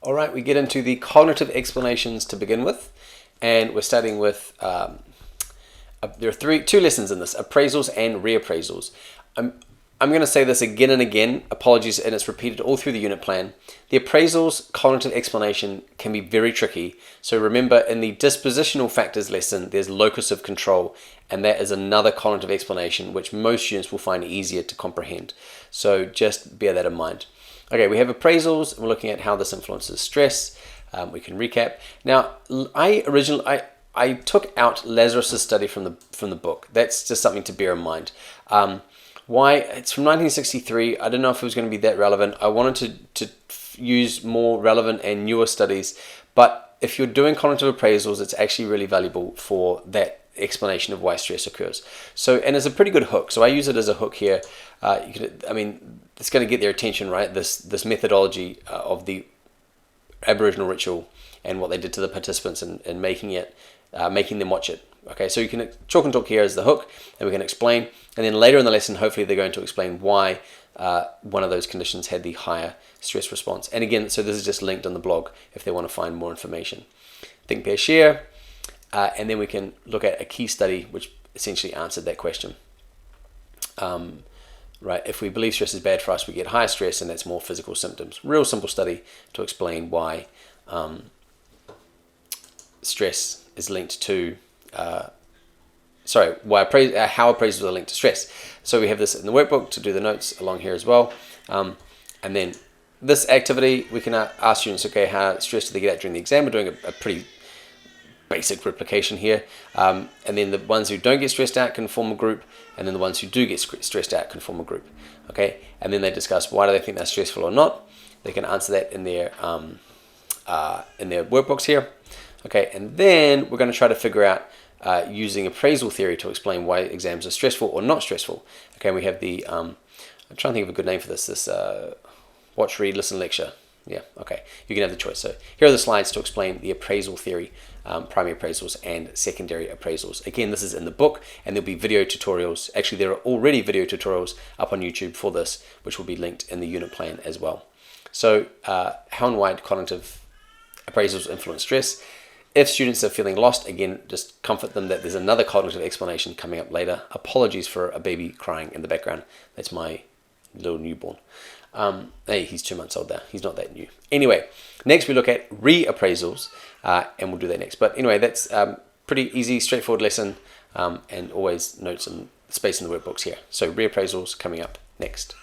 All right, we get into the cognitive explanations to begin with, and we're starting with, there are two lessons in this, appraisals and reappraisals. I'm going to say this again and again, apologies, and it's repeated all through the unit plan. The appraisals cognitive explanation can be very tricky. So remember, in the dispositional factors lesson, there's locus of control, and that is another cognitive explanation which most students will find easier to comprehend. So just bear that in mind. Okay, we have appraisals, and we're looking at how this influences stress. We can recap. Now, I took out Lazarus's study from the book. That's just something to bear in mind. Why? It's from 1963. I don't know if it was going to be that relevant. I wanted to use more relevant and newer studies, but if you're doing cognitive appraisals, it's actually really valuable for that explanation of why stress occurs. So, and it's a pretty good hook. So I use it as a hook here. It's going to get their attention, right? This methodology of the Aboriginal ritual and what they did to the participants and making them watch it. Okay, so you can chalk and talk here as the hook, and we can explain. And then later in the lesson, hopefully they're going to explain why one of those conditions had the higher stress response. And again, so this is just linked on the blog if they want to find more information. Think, pair, share, and then we can look at a key study which essentially answered that question. Right, if we believe stress is bad for us, we get higher stress, and that's more physical symptoms. Real simple study to explain why stress is linked to how appraisals are linked to stress. So we have this in the workbook to do the notes along here as well. And then this activity, we can ask students, okay, how stressed do they get out during the exam? We're doing a pretty basic replication here. And then the ones who don't get stressed out can form a group, and then the ones who do get stressed out can form a group. Okay, and then they discuss why do they think they're stressful or not. They can answer that in their workbooks here. Okay, and then we're going to try to figure out using appraisal theory to explain why exams are stressful or not stressful. Okay, we have the, I'm trying to think of a good name for this watch, read, listen, lecture. Yeah, okay, you can have the choice. So here are the slides to explain the appraisal theory, primary appraisals and secondary appraisals. Again, this is in the book, and there'll be video tutorials. Actually, there are already video tutorials up on YouTube for this, which will be linked in the unit plan as well. So how and why cognitive appraisals influence stress. If students are feeling lost, again, just comfort them that there's another cognitive explanation coming up later. Apologies for a baby crying in the background. That's my little newborn. Hey, he's 2 months old now. He's not that new. Anyway, next we look at reappraisals, and we'll do that next. But anyway, that's pretty easy, straightforward lesson, and always notes and space in the workbooks here. So reappraisals coming up next.